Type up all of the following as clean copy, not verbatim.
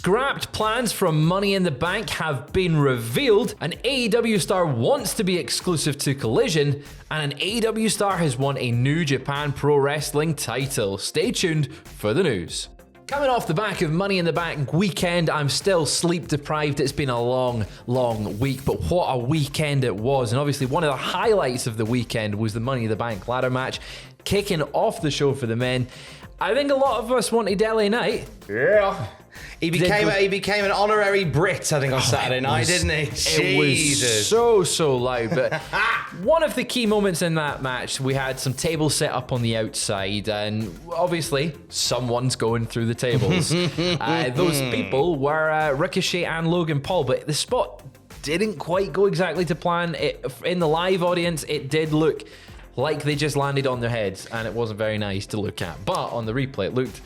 Scrapped plans from Money in the Bank have been revealed. An AEW star wants to be exclusive to Collision, and an AEW star has won a New Japan Pro Wrestling title. Stay tuned for the news. Coming off the back of Money in the Bank weekend, I'm still sleep deprived. It's been a long week, but what a weekend it was. And obviously one of the highlights of the weekend was the Money in the Bank ladder match, kicking off the show for the men. I think a lot of us wanted LA Knight. Yeah. He became an honorary Brit, I think, on Saturday night, didn't he? Jesus. It was so loud. But one of the key moments in that match, we had some tables set up on the outside, and obviously someone's going through the tables. Those people were Ricochet and Logan Paul, but the spot didn't quite go exactly to plan. In the live audience, it did look like they just landed on their heads, and it wasn't very nice to look at. But on the replay, it looked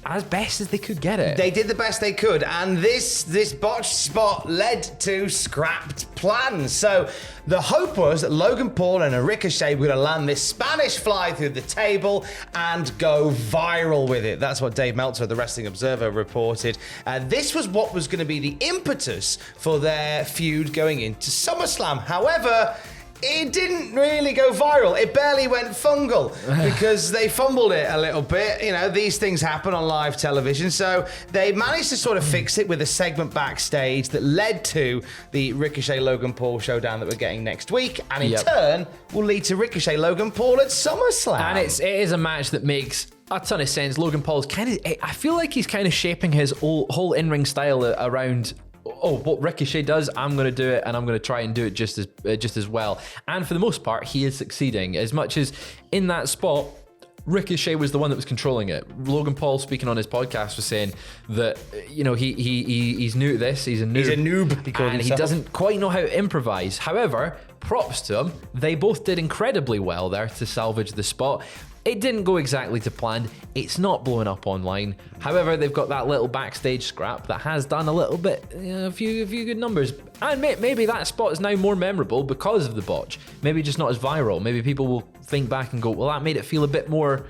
as best as they could get it. They did the best they could, and this botched spot led to scrapped plans. So the hope was that Logan Paul and a Ricochet were going to land this Spanish fly through the table and go viral with it. That's what Dave Meltzer of the Wrestling Observer reported. This was what was going to be the impetus for their feud going into SummerSlam. However, it didn't really go viral. It barely went fungal because they fumbled it a little bit. You know, these things happen on live television. So they managed to sort of fix it with a segment backstage that led to the Ricochet Logan Paul showdown that we're getting next week. And in turn, will lead to Ricochet Logan Paul at SummerSlam. And it is a match that makes a ton of sense. Logan Paul's I feel like he's kind of shaping his whole in-ring style around, what Ricochet does, I'm going to do it, and I'm going to try and do it just as well. And for the most part, he is succeeding. As much as in that spot, Ricochet was the one that was controlling it. Logan Paul, speaking on his podcast, was saying that, you know, he's new to this. He's a noob. And he doesn't quite know how to improvise. However, props to him. They both did incredibly well there to salvage the spot. It didn't go exactly to plan. It's not blowing up online. However, they've got that little backstage scrap that has done a little bit, a few good numbers. And maybe that spot is now more memorable because of the botch. Maybe just not as viral. Maybe people will think back and go, well, that made it feel a bit more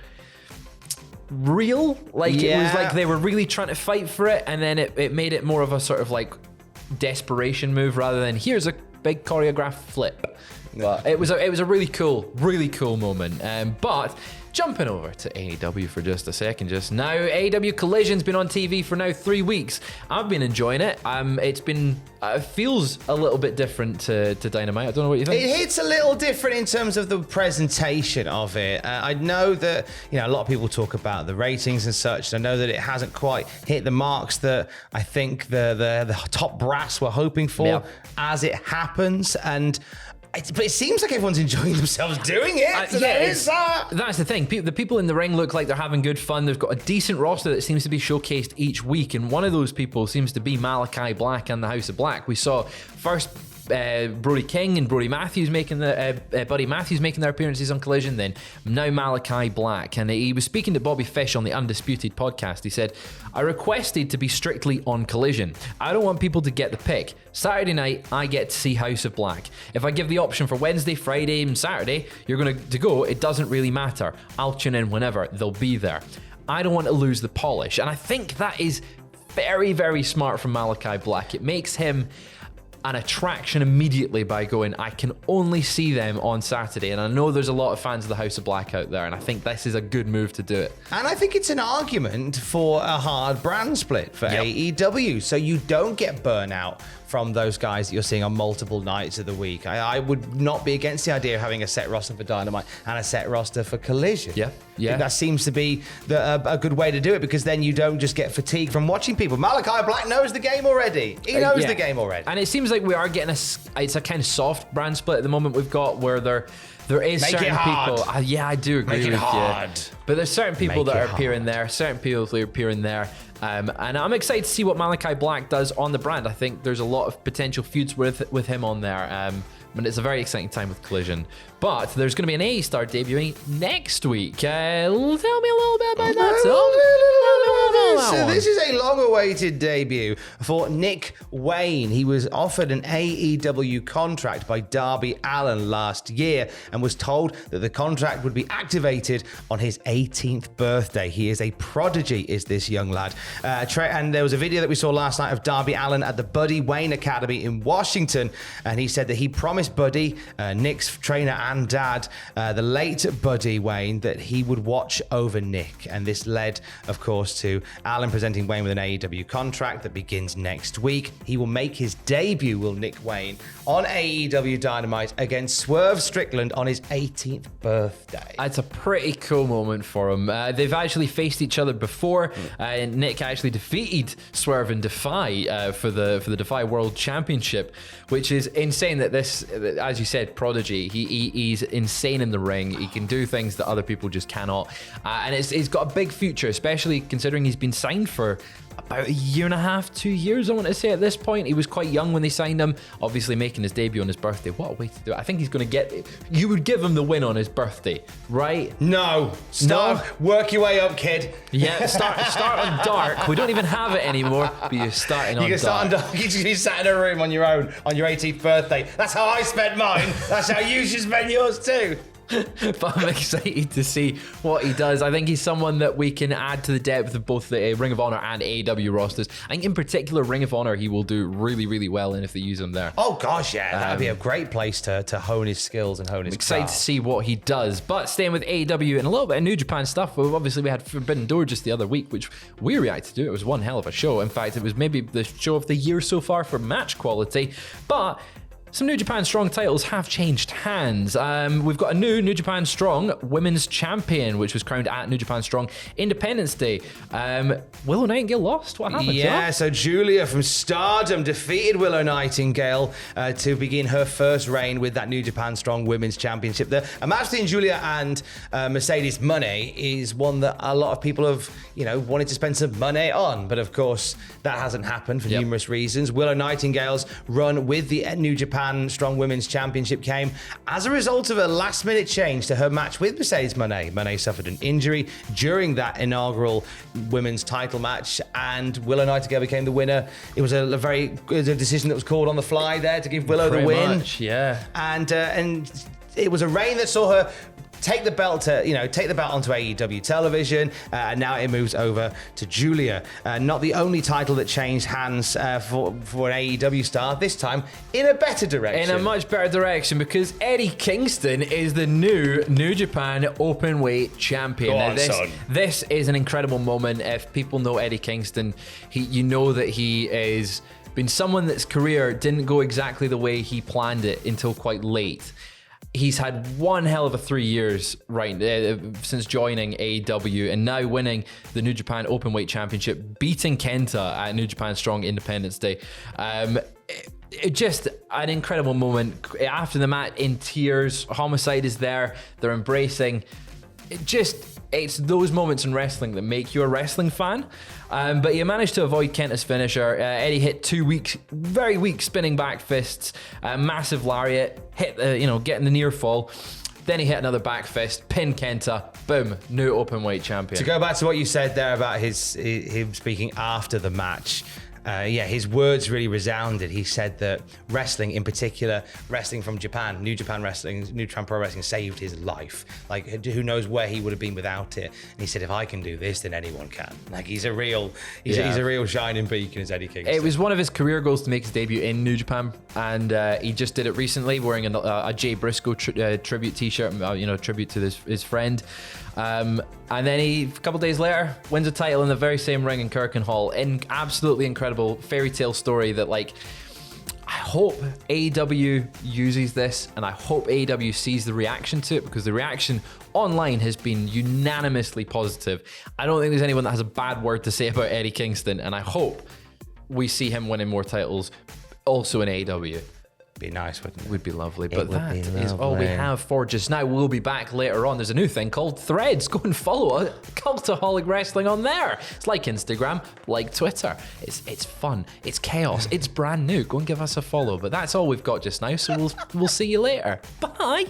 real. It was like they were really trying to fight for it, and then it made it more of a sort of like desperation move rather than here's a big choreographed flip. But it was a really cool moment. But jumping over to AEW for just a second just now. AEW Collision's been on TV for now 3 weeks. I've been enjoying it. It feels a little bit different to Dynamite. I don't know what you think. It hits a little different in terms of the presentation of it. I know that, you know, a lot of people talk about the ratings and such. And I know that it hasn't quite hit the marks that I think the top brass were hoping for as it happens. But it seems like everyone's enjoying themselves doing it. That's the thing. The people in the ring look like they're having good fun. They've got a decent roster that seems to be showcased each week, and one of those people seems to be Malachi Black and the House of Black. We saw first Brody King and Buddy Matthews making their appearances on Collision, then now Malachi Black. And he was speaking to Bobby Fish on the Undisputed podcast. He said, I requested to be strictly on Collision. I don't want people to get the pick. Saturday night, I get to see House of Black. If I give the option for Wednesday, Friday, and Saturday, you're going to go, it doesn't really matter. I'll tune in whenever. They'll be there. I don't want to lose the polish. And I think that is very, very smart from Malachi Black. It makes him an attraction immediately by going, I can only see them on Saturday. And I know there's a lot of fans of the House of Black out there, and I think this is a good move to do it. And I think it's an argument for a hard brand split for AEW, so you don't get burnout from those guys that you're seeing on multiple nights of the week. I would not be against the idea of having a set roster for Dynamite and a set roster for Collision. Yeah. That seems to be a good way to do it, because then you don't just get fatigued from watching people. Malachi Black knows the game already. He knows the game already. And it seems like we are getting it's a kind of soft brand split at the moment we've got, where there is Make certain it hard. people. I do agree with hard. you. But there's certain people that are appearing there, certain people that are appearing there. And I'm excited to see what Malachi Black does on the brand. I think there's a lot of potential feuds with him on there. but it's a very exciting time with Collision. But there's going to be an A-Star debuting next week. Tell me a little bit about that. So this is a long-awaited debut for Nick Wayne. He was offered an AEW contract by Darby Allin last year and was told that the contract would be activated on his 18th birthday. He is a prodigy, is this young lad. And there was a video that we saw last night of Darby Allin at the Buddy Wayne Academy in Washington, and he said that he promised Buddy, Nick's trainer and dad, the late Buddy Wayne, that he would watch over Nick. And this led, of course, to Allin presenting Wayne with an AEW contract that begins next week. He will make his debut, will Nick Wayne, on AEW Dynamite against Swerve Strickland on his 18th birthday. It's a pretty cool moment for him. They've actually faced each other before. Nick actually defeated Swerve and Defy for the Defy World Championship, which is insane. That this, as you said, prodigy. He's insane in the ring. He can do things that other people just cannot, and he's got a big future, especially considering he's been signed for about a year and a half, 2 years, I want to say at this point. He was quite young when they signed him, obviously making his debut on his birthday. What a way to do it. I think he's going to get... You would give him the win on his birthday, right? No. Work your way up, kid. Yeah, start on dark. We don't even have it anymore, but you're starting on dark. You can start on dark. You just sat in a room on your own on your 18th birthday. That's how I spent mine. That's how you should spend yours too. But I'm excited to see what he does. I think he's someone that we can add to the depth of both the Ring of Honor and AEW rosters. I think in particular Ring of Honor he will do really, really well in if they use him there. Oh gosh, yeah, that'd be a great place to hone his skills and hone his excited craft. To see what he does. But staying with AEW and a little bit of New Japan stuff, obviously we had Forbidden Door just the other week, which we reacted to. It was one hell of a show. In fact, it was maybe the show of the year so far for match quality. But some New Japan Strong titles have changed hands. We've got a new New Japan Strong Women's Champion, which was crowned at New Japan Strong Independence Day. Willow Nightingale lost. What happened? Yeah, so Julia from Stardom defeated Willow Nightingale to begin her first reign with that New Japan Strong Women's Championship. A match between Julia and Mercedes Moné is one that a lot of people have, wanted to spend some money on, but of course that hasn't happened for numerous reasons. Willow Nightingale's run with the New Japan Strong Women's Championship came as a result of a last-minute change to her match with Mercedes Moné. Moné suffered an injury during that inaugural women's title match, and Willow Nightingale became the winner. It was a decision that was called on the fly there to give Willow the win. Much, yeah. And it was a reign that saw her take the belt onto AEW television, and now it moves over to Julia. Not the only title that changed hands for an AEW star, this time in a better direction. In a much better direction, because Eddie Kingston is the new New Japan Openweight Champion. Go on, son. This is an incredible moment. If people know Eddie Kingston, you know that he is been someone that's career didn't go exactly the way he planned it until quite late. He's had one hell of a 3 years since joining AEW, and now winning the New Japan Openweight Championship, beating Kenta at New Japan Strong Independence Day. It just an incredible moment. After the match, in tears, Homicide is there, they're embracing. It's those moments in wrestling that make you a wrestling fan. But he managed to avoid Kenta's finisher. Eddie hit 2 very weak spinning back fists, massive lariat, hit getting the near fall. Then he hit another back fist, pin Kenta, boom, new openweight champion. To go back to what you said there about him speaking after the match. His words really resounded. He said that wrestling, in particular, wrestling from Japan, New Japan Pro Wrestling saved his life. Like, who knows where he would have been without it. And he said, if I can do this, then anyone can. Like, he's a real shining beacon, is Eddie Kingston. It was one of his career goals to make his debut in New Japan, and he just did it recently, wearing a Jay Briscoe tribute t-shirt, tribute to his friend. And then he, a couple days later, wins a title in the very same ring in Kirkenhall. Absolutely incredible fairy tale story that, I hope AEW uses this, and I hope AEW sees the reaction to it, because the reaction online has been unanimously positive. I don't think there's anyone that has a bad word to say about Eddie Kingston, and I hope we see him winning more titles also in AEW. Be nice, wouldn't it? Would be lovely, but would that be is all we lovely. have for just now. We'll be back later on. There's a new thing called Threads. Go and follow Cultaholic Wrestling on there. It's like Instagram, like Twitter. It's fun. It's chaos. It's brand new. Go and give us a follow. But that's all we've got just now. So we'll see you later. Bye.